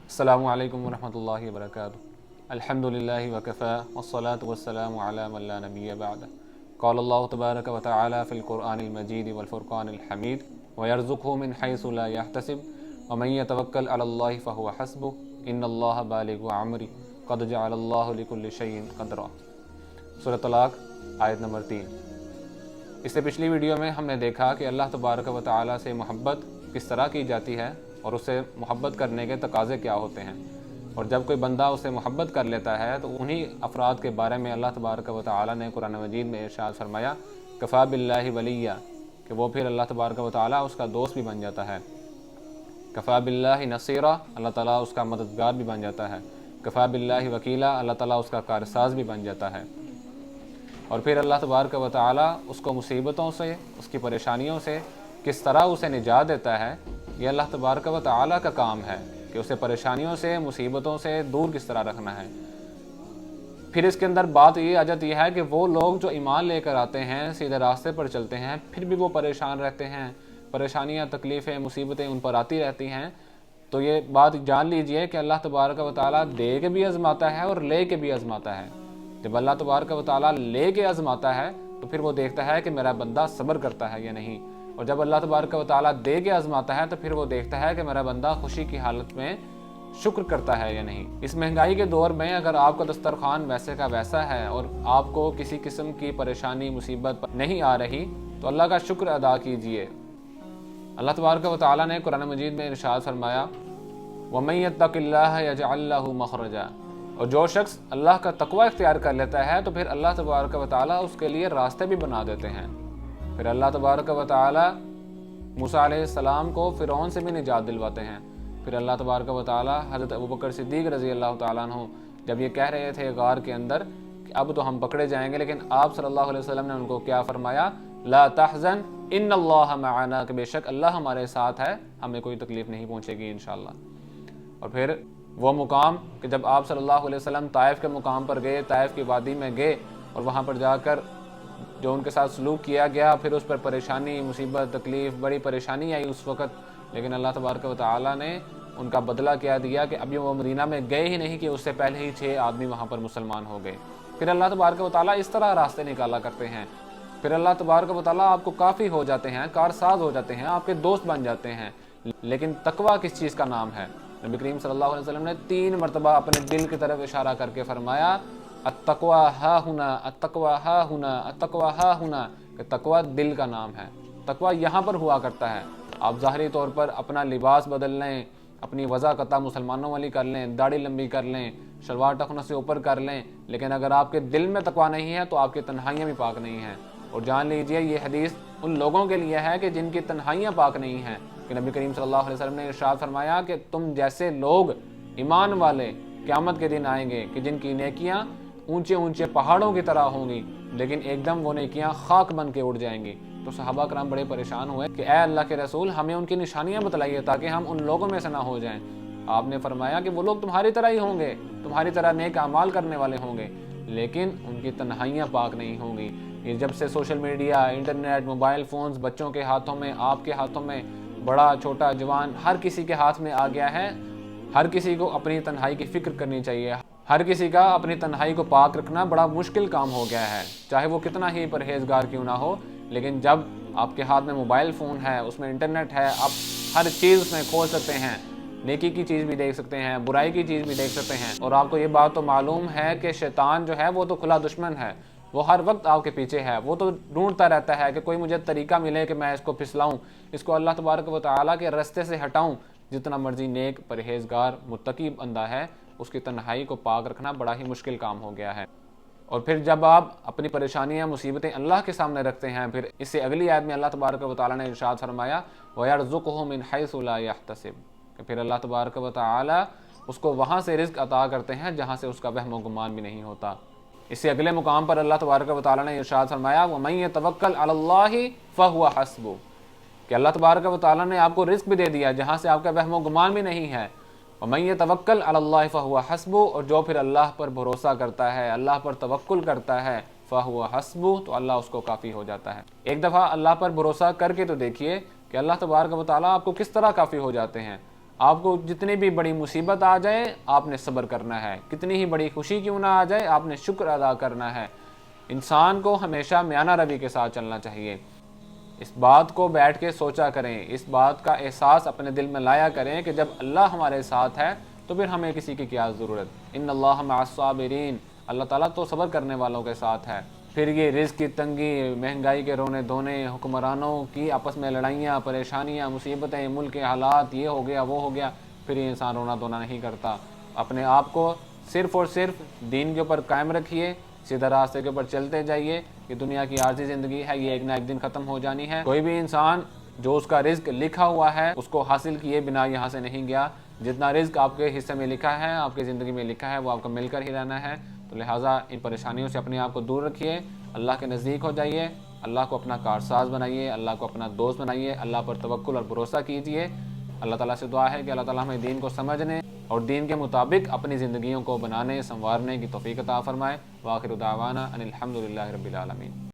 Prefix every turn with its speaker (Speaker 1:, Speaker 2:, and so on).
Speaker 1: السلام علیکم ورحمۃ اللہ وبرکاتہ۔ الحمد للہ وکفی والصلاة والسلام علی من لا نبی بعد۔ قال اللہ تبارک وتعالی فی القرآن المجید والفرقان الحمید ویرزقہ من حیث لا یحتسب ومن یتوکل علی اللہ فہو حسبہ ان اللہ بالغ امرہ قد جعل اللہ لکل شیء قدرا۔ سورۃ طلاق آیت نمبر 3۔ اس سے پچھلی ویڈیو میں ہم نے دیکھا کہ اللہ تبارک و تعالیٰ سے محبت کس طرح کی جاتی ہے اور اس سے محبت کرنے کے تقاضے کیا ہوتے ہیں، اور جب کوئی بندہ اس سے محبت کر لیتا ہے تو انہی افراد کے بارے میں اللہ تبارک و تعالیٰ نے قرآن مجید میں ارشاد فرمایا کفیٰ باللہ ولیہ، کہ وہ پھر اللہ تبارک و تعالیٰ اس کا دوست بھی بن جاتا ہے۔ کفیٰ باللہ نصیرہ، اللہ تعالیٰ اس کا مددگار بھی بن جاتا ہے۔ کفیٰ باللہ وکیلا، اللہ تعالیٰ اس کا کارساز بھی بن جاتا ہے۔ اور پھر اللہ تبارک و تعالیٰ اس کو مصیبتوں سے، اس کی پریشانیوں سے کس طرح اسے نجات دیتا ہے، یہ اللہ تبارک و تعالیٰ کا کام ہے کہ اسے پریشانیوں سے، مصیبتوں سے دور کس طرح رکھنا ہے۔ پھر اس کے اندر بات یہ آ جاتی ہے کہ وہ لوگ جو ایمان لے کر آتے ہیں، سیدھے راستے پر چلتے ہیں، پھر بھی وہ پریشان رہتے ہیں، پریشانیاں، تکلیفیں، مصیبتیں ان پر آتی رہتی ہیں، تو یہ بات جان لیجئے کہ اللہ تبارک و تعالیٰ دے کے بھی آزماتا ہے اور لے کے بھی آزماتا ہے۔ جب اللہ تبارک و تعالیٰ لے کے آزماتا ہے تو پھر وہ دیکھتا ہے کہ میرا بندہ صبر کرتا ہے یا نہیں، اور جب اللہ تبارک و تعالیٰ دے کے آزماتا ہے تو پھر وہ دیکھتا ہے کہ میرا بندہ خوشی کی حالت میں شکر کرتا ہے یا نہیں۔ اس مہنگائی کے دور میں اگر آپ کا دسترخوان ویسے کا ویسا ہے اور آپ کو کسی قسم کی پریشانی، مصیبت نہیں آ رہی تو اللہ کا شکر ادا کیجئے۔ اللہ تبارک و تعالیٰ نے قرآن مجید میں ارشاد فرمایا وَمَن يَتَّقِ اللَّهَ يَجْعَل لَّهُ مَخْرَجًا، اور جو شخص اللہ کا تقوی اختیار کر لیتا ہے تو پھر اللہ تبارک و تعالیٰ اس کے لیے راستے بھی بنا دیتے ہیں۔ پھر اللہ تبارک و تعالیٰ موسیٰ علیہ السلام کو فرعون سے بھی نجات دلواتے ہیں۔ پھر اللہ تبارک و تعالیٰ حضرت ابوبکر صدیق رضی اللہ تعالیٰ عنہ جب یہ کہہ رہے تھے غار کے اندر کہ اب تو ہم پکڑے جائیں گے، لیکن آپ صلی اللہ علیہ وسلم نے ان کو کیا فرمایا؟ لا تحزن ان اللہ معنا، کہ بے شک اللہ ہمارے ساتھ ہے، ہمیں کوئی تکلیف نہیں پہنچے گی انشاءاللہ۔ اور پھر وہ مقام کہ جب آپ صلی اللہ علیہ وسلم طائف کے مقام پر گئے، طائف کی وادی میں گئے، اور وہاں پر جا کر جو ان کے ساتھ سلوک کیا گیا، پھر اس پر پریشانی، مصیبت، تکلیف، بڑی پریشانی آئی اس وقت، لیکن اللہ تبارک و تعالیٰ نے ان کا بدلہ کیا دیا کہ ابھی وہ مدینہ میں گئے ہی نہیں کہ اس سے پہلے ہی 6 آدمی وہاں پر مسلمان ہو گئے۔ پھر اللہ تبارک و تعالیٰ اس طرح راستے نکالا کرتے ہیں۔ پھر اللہ تبارک و تعالیٰ آپ کو کافی ہو جاتے ہیں، کارساز ہو جاتے ہیں، آپ کے دوست بن جاتے ہیں۔ لیکن تقویٰ کس چیز کا نام ہے؟ نبی کریم صلی اللہ علیہ وسلم نے 3 مرتبہ اپنے دل کی طرف اشارہ کر کے فرمایا التقویٰ ہا ہنا، التقویٰ ہا ہنا، التقویٰ ہا ہنا، کہ تقویٰ دل کا نام ہے، تقویٰ یہاں پر ہوا کرتا ہے۔ آپ ظاہری طور پر اپنا لباس بدل لیں، اپنی وضع قطع مسلمانوں والی کر لیں، داڑھی لمبی کر لیں، شلوار ٹخنوں سے اوپر کر لیں، لیکن اگر آپ کے دل میں تقویٰ نہیں ہے تو آپ کی تنہائیاں بھی پاک نہیں ہیں۔ اور جان لیجئے یہ حدیث ان لوگوں کے لیے ہے کہ جن کی تنہائیاں پاک نہیں ہیں، کہ نبی کریم صلی اللہ علیہ وسلم نے ارشاد فرمایا کہ تم جیسے لوگ ایمان والے قیامت کے دن آئیں گے کہ جن کی نیکیاں اونچے اونچے پہاڑوں کی طرح ہوں گی، لیکن ایک دم وہ نیکیاں خاک بن کے اڑ جائیں گی۔ تو صحابہ کرام بڑے پریشان ہوئے کہ اے اللہ کے رسول، ہمیں ان کی نشانیاں بتلائیے تاکہ ہم ان لوگوں میں سے نہ ہو جائیں۔ آپ نے فرمایا کہ وہ لوگ تمہاری طرح ہی ہوں گے، تمہاری طرح نیک اعمال کرنے والے ہوں گے، لیکن ان کی تنہائیاں پاک نہیں ہوں گی۔ یہ جب سے social media, internet, mobile phones بچوں کے ہاتھوں میں، آپ کے ہاتھوں میں، بڑا چھوٹا جوان ہر کسی کے ہاتھ میں آ گیا ہے، ہر کسی کو اپنی تنہائی کی فکر کرنی چاہیے۔ ہر کسی کا اپنی تنہائی کو پاک رکھنا بڑا مشکل کام ہو گیا ہے، چاہے وہ کتنا ہی پرہیزگار کیوں نہ ہو، لیکن جب آپ کے ہاتھ میں موبائل فون ہے، اس میں انٹرنیٹ ہے، آپ ہر چیز اس میں کھول سکتے ہیں، نیکی کی چیز بھی دیکھ سکتے ہیں، برائی کی چیز بھی دیکھ سکتے ہیں، اور آپ کو یہ بات تو معلوم ہے کہ شیطان جو ہے وہ تو کھلا دشمن ہے، وہ ہر وقت آپ کے پیچھے ہے، وہ تو ڈھونڈتا رہتا ہے کہ کوئی مجھے طریقہ ملے کہ میں اس کو پھسلاؤں، اس کو اللہ تبارک و تعالیٰ کے راستے سے ہٹاؤں۔ جتنا مرضی نیک، پرہیزگار، متقی بندہ ہے، اس کی تنہائی کو پاک رکھنا بڑا ہی مشکل کام ہو گیا ہے۔ اور پھر جب آپ اپنی پریشانیاں، مصیبتیں اللہ کے سامنے رکھتے ہیں، پھر اس سے اگلی آیت میں اللہ تبارک و تعالیٰ نے ارشاد فرمایا وَيَرْزُقْهُ مِنْ حَيْثُ لَا يَحْتَسِبُ، کہ پھر اللہ تبارک و تعالیٰ اس کو وہاں سے رزق عطا کرتے ہیں جہاں سے اس کا وہم و گمان بھی نہیں ہوتا۔ اس سے اگلے مقام پر اللہ تبارک و تعالیٰ نے ارشاد فرمایا وَمَن يَتَوَكَّلْ عَلَى اللَّهِ فَهُوَ حَسْبُهُ، کہ اللہ تبارک و تعالیٰ نے آپ کو رزق بھی دے دیا جہاں سے آپ کا وہم و گمان بھی نہیں ہے۔ وَمَن يَتَوَكَّلْ عَلَى اللَّهِ فَهُوَ حَسْبُهُ، اور جو پھر اللہ پر بھروسہ کرتا ہے، اللہ پر توکل کرتا ہے، فَهُوَ حَسْبُهُ، تو اللہ اس کو کافی ہو جاتا ہے۔ ایک دفعہ اللہ پر بھروسہ کر کے تو دیکھیے کہ اللہ تبارک و تعالیٰ آپ کو کس طرح کافی ہو جاتے ہیں۔ آپ کو جتنی بھی بڑی مصیبت آ جائے آپ نے صبر کرنا ہے، کتنی ہی بڑی خوشی کیوں نہ آ جائے آپ نے شکر ادا کرنا ہے۔ انسان کو ہمیشہ میانہ روی کے ساتھ چلنا چاہیے۔ اس بات کو بیٹھ کے سوچا کریں، اس بات کا احساس اپنے دل میں لایا کریں کہ جب اللہ ہمارے ساتھ ہے تو پھر ہمیں کسی کی کیا ضرورت۔ ان اللہ مع الصابرین، اللہ تعالیٰ تو صبر کرنے والوں کے ساتھ ہے۔ پھر یہ رزق کی تنگی، مہنگائی کے رونے دھونے، حکمرانوں کی آپس میں لڑائیاں، پریشانیاں، مصیبتیں، ملک کے حالات، یہ ہو گیا وہ ہو گیا، پھر یہ انسان رونا دھونا نہیں کرتا۔ اپنے آپ کو صرف اور صرف دین کے اوپر قائم رکھیے، سیدھا راستے کے اوپر چلتے جائیے۔ یہ دنیا کی عارضی زندگی ہے، یہ ایک نہ ایک دن ختم ہو جانی ہے۔ کوئی بھی انسان جو اس کا رزق لکھا ہوا ہے اس کو حاصل کیے بنا یہاں سے نہیں گیا۔ جتنا رزق آپ کے حصے میں لکھا ہے، آپ کی زندگی میں لکھا ہے، وہ آپ کو مل کر ہی رہنا ہے۔ تو لہٰذا ان پریشانیوں سے اپنے آپ کو دور رکھیے، اللہ کے نزدیک ہو جائیے، اللہ کو اپنا کارساز بنائیے، اللہ کو اپنا دوست بنائیے، اللہ پر توکل اور بھروسہ کیجیے۔ اللہ تعالیٰ سے دعا ہے کہ اللہ تعالیٰ ہمیں دین کو سمجھنے اور دین کے مطابق اپنی زندگیوں کو بنانے سنوارنے کی توفیق عطا فرمائے۔ وآخر دعوانا ان الحمد للہ رب العالمین۔